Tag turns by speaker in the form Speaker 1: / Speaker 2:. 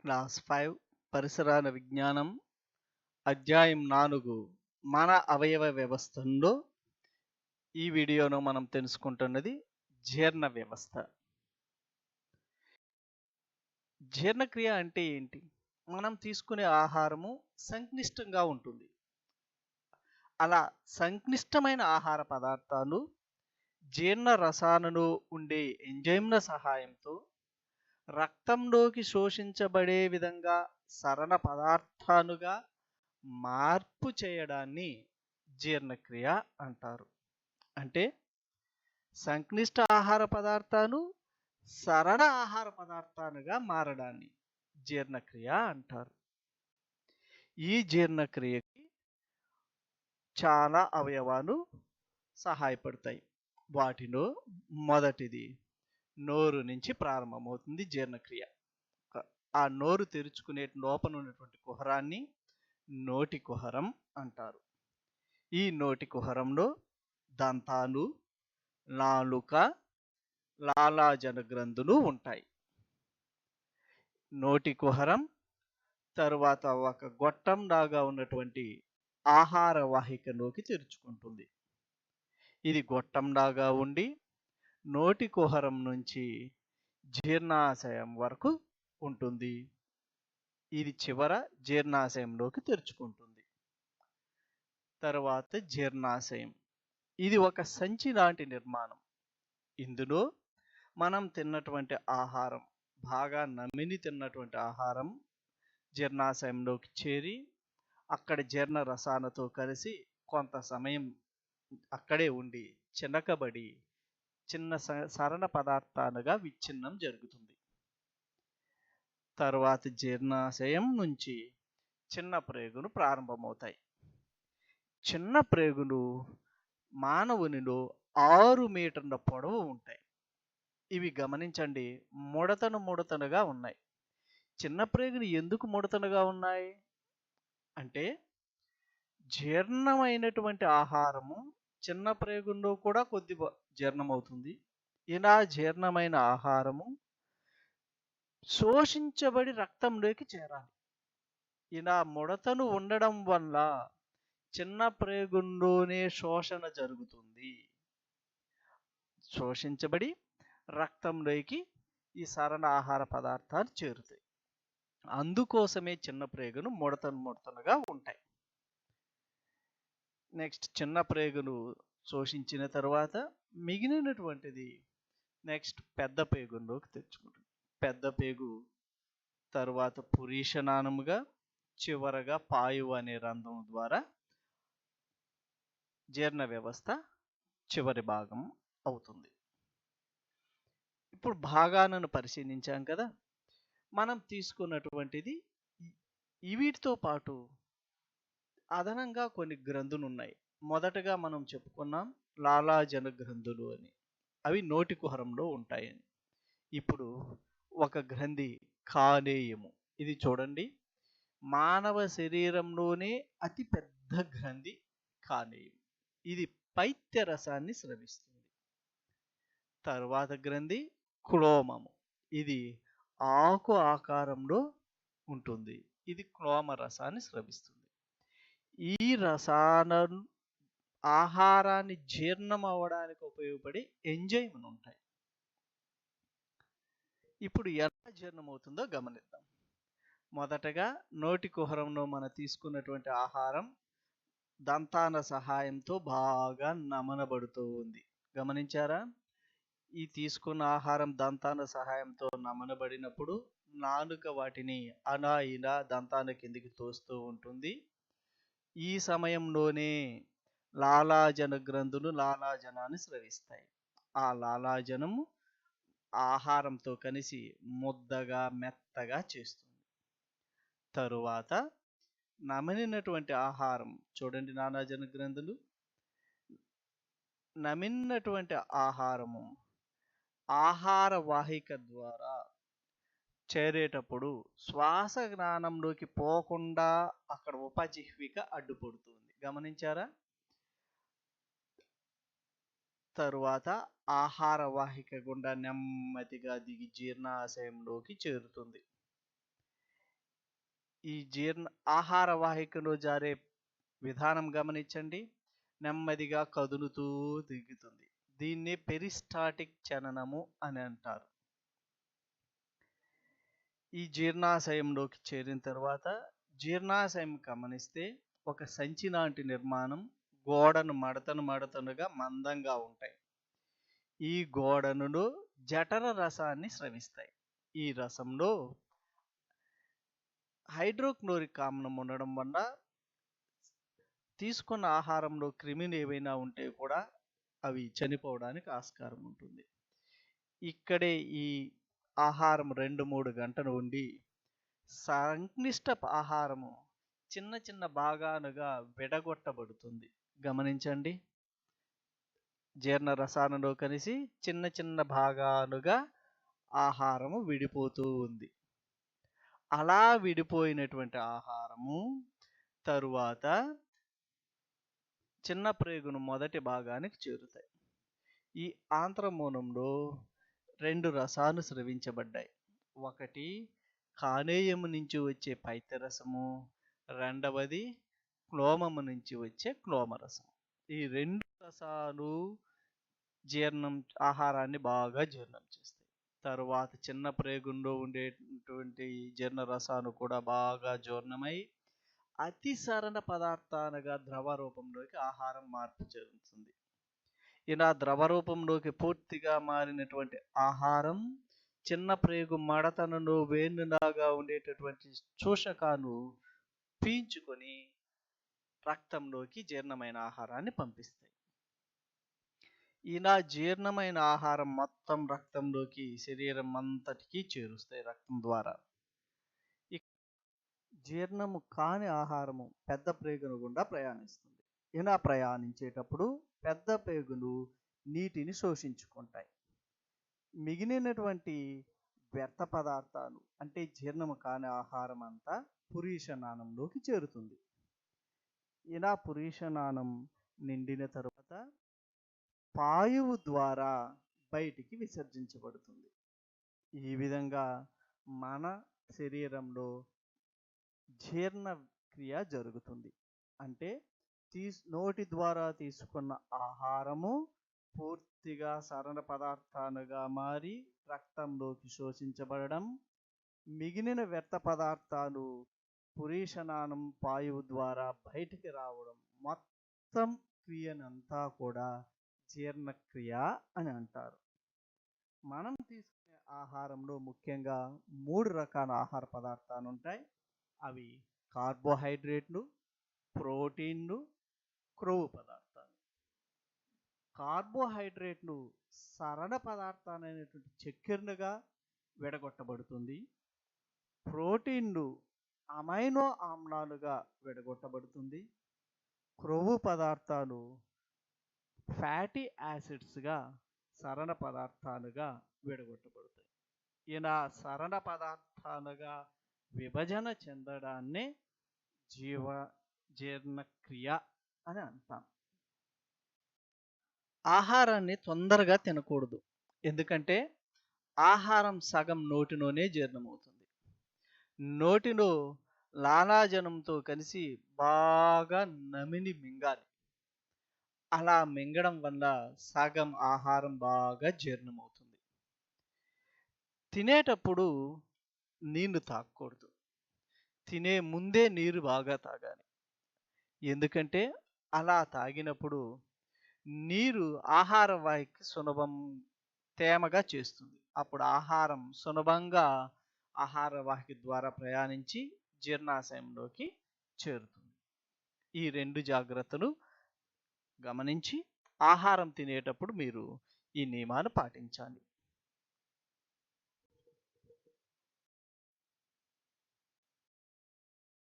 Speaker 1: Class 5 పరిసరాల విజ్ఞానం అధ్యాయం 4 మన అవయవ వ్యవస్థలో ఈ వీడియోలో మనం తెలుసుకుంటున్నది జీర్ణ వ్యవస్థ. జీర్ణక్రియ అంటే ఏంటి? మనం తీసుకునే ఆహారము సంక్లిష్టంగా ఉంటుంది. అలా సంక్లిష్టమైన ఆహార పదార్థాలు జీర్ణ రసాలలో ఉండే ఎంజైమ్ల సహాయంతో రక్తంలోకి శోషించబడే విధంగా సరళ పదార్థాలుగా మార్పు చేయడాన్ని జీర్ణక్రియ అంటారు. అంటే సంక్లిష్ట ఆహార పదార్థాలు సరళ ఆహార పదార్థాలుగా మారడాన్ని జీర్ణక్రియ అంటారు. ఈ జీర్ణక్రియకి చాలా అవయవాలు సహాయపడతాయి. వాటిలో మొదటిది నోరు నుంచి ప్రారంభమవుతుంది జీర్ణక్రియ. ఆ నోరు తెరుచుకునే లోపల ఉన్నటువంటి కుహరాన్ని నోటి కుహరం అంటారు. ఈ నోటి కుహరంలో దంతాలు, నాలుక, లాలాజల గ్రంథులు ఉంటాయి. నోటి కుహరం తరువాత ఒక గొట్టం లాగా ఉన్నటువంటి ఆహార వాహికలోకి తెరుచుకుంటుంది. ఇది గొట్టంలాగా ఉండి నోటి కుహరం నుంచి జీర్ణాశయం వరకు ఉంటుంది. ఇది చివర జీర్ణాశయంలోకి తెరుచుకుంటుంది. తర్వాత జీర్ణాశయం. ఇది ఒక సంచి లాంటి నిర్మాణం. ఇందులో మనం తిన్నటువంటి ఆహారం, బాగా నమిలి తిన్నటువంటి ఆహారం జీర్ణాశయంలోకి చేరి అక్కడ జీర్ణ రసాలతో కలిసి కొంత సమయం అక్కడే ఉండి చిలకబడి చిన్న సరళ పదార్థాలుగా విచ్ఛిన్నం జరుగుతుంది. తర్వాత జీర్ణాశయం నుంచి చిన్న ప్రేగులు ప్రారంభమవుతాయి. చిన్న ప్రేగులు మానవునిలో 6 మీటర్ల పొడవు ఉంటాయి. ఇవి గమనించండి, ముడతలుగా ఉన్నాయి. చిన్న ప్రేగులు ఎందుకు ముడతలుగా ఉన్నాయి అంటే జీర్ణమైనటువంటి ఆహారము చిన్న ప్రేగుల్లో కూడా కొద్ది జీర్ణమవుతుంది. ఇలా జీర్ణమైన ఆహారము శోషించబడి రక్తంలోకి చేరాలి. ఇలా ముడతలు ఉండడం వల్ల చిన్న ప్రేగుల్లోనే శోషణ జరుగుతుంది. శోషించబడి రక్తంలోకి ఈ సరళ ఆహార పదార్థాలు చేరుతాయి. అందుకోసమే చిన్న ప్రేగులు ముడతలుగా ఉంటాయి. నెక్స్ట్ చిన్న ప్రేగులు శోషించిన తర్వాత మిగిలినటువంటిది నెక్స్ట్ పెద్ద పేగుల్లోకి తెచ్చుకుంటుంది. పెద్ద పేగు తరువాత పురీషనాళముగా చివరగా పాయువు అనే రంధ్రం ద్వారా జీర్ణ వ్యవస్థ చివరి భాగం అవుతుంది. ఇప్పుడు భాగాలను పరిశీలించాం కదా. మనం తీసుకున్నటువంటిది వీటితో పాటు అదనంగా కొన్ని గ్రంథులు ఉన్నాయి. మొదటగా మనం చెప్పుకున్నాం లాలాజల గ్రంథులు అని. అవి నోటి కుహరంలో ఉంటాయని. ఇప్పుడు ఒక గ్రంథి కాలేయము. ఇది చూడండి, మానవ శరీరంలోనే అతి పెద్ద గ్రంథి కాలేయం. ఇది పైత్య రసాన్ని స్రవిస్తుంది. తరువాత గ్రంథి క్లోమము. ఇది ఆకు ఆకారంలో ఉంటుంది. ఇది క్లోమ రసాన్ని స్రవిస్తుంది. ఈ రసాలను ఆహారాన్ని జీర్ణం అవ్వడానికి ఉపయోగపడే ఎంజైమ్లు ఉంటాయి. ఇప్పుడు ఎలా జీర్ణమవుతుందో గమనిద్దాం. మొదటగా నోటి కుహరంలో మనం తీసుకున్నటువంటి ఆహారం దంతాల సహాయంతో బాగా నమలబడుతూ ఉంది. గమనించారా? ఈ తీసుకున్న ఆహారం దంతాల సహాయంతో నమలబడినప్పుడు నాలుక వాటిని అలా ఇలా దంతాల కిందికి తోస్తూ ఉంటుంది. ఈ సమయంలోనే లాలాజల గ్రంథులు లాలాజలాన్ని స్రవిస్తాయి. ఆ లాలాజలము ఆహారంతో కలిసి ముద్దగా మెత్తగా చేస్తుంది. తరువాత నమిలినటువంటి ఆహారం చూడండి, లాలాజల గ్రంథులు నమిలినటువంటి ఆహారము ఆహార వాహిక ద్వారా చేరేటప్పుడు శ్వాస జ్ఞానంలోకి పోకుండా అక్కడ ఉపజిహ్విక అడ్డుపడుతుంది. గమనించారా? తరువాత ఆహార వాహిక గుండా నెమ్మదిగా దిగి జీర్ణాశయంలోకి చేరుతుంది. ఈ ఆహార వాహికలో జారే విధానం గమనించండి. నెమ్మదిగా కదులుతూ దిగుతుంది. దీన్ని పెరిస్టాటిక్ చలనము అని అంటారు. ఈ జీర్ణాశయంలోకి చేరిన తర్వాత జీర్ణాశయం గమనిస్తే ఒక సంచి లాంటి నిర్మాణం, గోడను మడతనుగా మందంగా ఉంటాయి. ఈ గోడనులో జఠర రసాన్ని స్రవిస్తాయి. ఈ రసంలో హైడ్రోక్లోరిక్ ఆమ్లం ఉండడం వల్ల తీసుకున్న ఆహారంలో క్రిమిలు ఏవైనా ఉంటే కూడా అవి చనిపోవడానికి ఆస్కారం ఉంటుంది. ఇక్కడే ఈ ఆహారం 2-3 గంటలు ఉండి సంక్లిష్ట ఆహారము చిన్న చిన్న భాగాలుగా విడగొట్టబడుతుంది. గమనించండి. జీర్ణ రసాయనంలో కలిసి చిన్న చిన్న భాగాలుగా ఆహారము విడిపోతూ ఉంది. అలా విడిపోయినటువంటి ఆహారము తరువాత చిన్న ప్రేగును మొదటి భాగానికి చేరుతాయి. ఈ ఆంత్రమూలంలో 2 రసాలు స్రవించబడ్డాయి. ఒకటి కాలేయము నుంచి వచ్చే పైత్యరసము, రెండవది క్లోమము నుంచి వచ్చే క్లోమరసం. ఈ 2 రసాలు ఆహారాన్ని బాగా జీర్ణం చేస్తాయి. తరువాత చిన్న ప్రేగుల్లో ఉండేటువంటి జీర్ణ రసాలు కూడా బాగా జీర్ణమై అతి సరళ పదార్థాలుగా ద్రవ రూపంలోకి ఆహారం మార్పు చెందుతుంది. ఇలా ద్రవ రూపంలోకి పూర్తిగా మారినటువంటి ఆహారం చిన్న ప్రేగు మడతలలో వేణులాగా ఉండేటటువంటి శోషకాలు పీల్చుకొని రక్తంలోకి జీర్ణమైన ఆహారాన్ని పంపిస్తాయి. ఇలా జీర్ణమైన ఆహారం మొత్తం రక్తంలోకి శరీరం అంతటికి చేరుస్తాయి రక్తం ద్వారా. జీర్ణము కాని ఆహారము పెద్ద ప్రేగును గుండా ప్రయాణిస్తుంది. ఇలా ప్రయాణించేటప్పుడు పెద్ద ప్రేగులు నీటిని శోషించుకుంటాయి. మిగిలినటువంటి వ్యర్థ పదార్థాలు అంటే జీర్ణము కాని ఆహారం అంతా పురీషనాళంలోకి చేరుతుంది. ఇలా పురీషనాళం నిండిన తరువాత పాయువు ద్వారా బయటికి విసర్జించబడుతుంది. ఈ విధంగా మన శరీరంలో జీర్ణ క్రియ జరుగుతుంది. అంటే నోటి ద్వారా తీసుకున్న ఆహారము పూర్తిగా సరళ పదార్థాలుగా మారి రక్తంలోకి శోషించబడడం, మిగిలిన వ్యర్థ పదార్థాలు పురీషనాళం పాయువు ద్వారా బయటికి రావడం, మొత్తం క్రియనంతా కూడా జీర్ణక్రియ అని అంటారు. మనం తీసుకునే ఆహారంలో ముఖ్యంగా 3 రకాల ఆహార పదార్థాలు ఉంటాయి. అవి కార్బోహైడ్రేట్లు, ప్రోటీన్లు, క్రొవ్వు పదార్థాలు. కార్బోహైడ్రేట్లు సరళ పదార్థాలైనటువంటి చక్కెరలుగా విడగొట్టబడుతుంది. ప్రోటీన్లు అమైనో ఆమ్లాలుగా విడగొట్టబడుతుంది. క్రొవ్వు పదార్థాలు ఫ్యాటీ యాసిడ్స్గా సరళ పదార్థాలుగా విడగొట్టబడతాయి. ఇలా సరళ పదార్థాలుగా విభజన చెందడాన్ని జీర్ణక్రియ అని అంటాం. ఆహారాన్ని తొందరగా తినకూడదు. ఎందుకంటే ఆహారం సగం నోటిలోనే జీర్ణమవుతుంది. నోటిలో లాలాజలంతో కలిసి బాగా నమిలి మింగాలి. అలా మింగడం వల్ల సగం ఆహారం బాగా జీర్ణమవుతుంది. తినేటప్పుడు నీళ్లు తాగకూడదు. తినే ముందే నీరు బాగా తాగాలి. ఎందుకంటే అలా తాగినప్పుడు నీరు ఆహార వాహికకి తేమగా చేస్తుంది. అప్పుడు ఆహారం సులభంగా ఆహార వాహిక ద్వారా ప్రయాణించి జీర్ణాశయంలోకి చేరుతుంది. ఈ 2 జాగ్రత్తలు గమనించి ఆహారం తినేటప్పుడు మీరు ఈ నియమాలు పాటించాలి.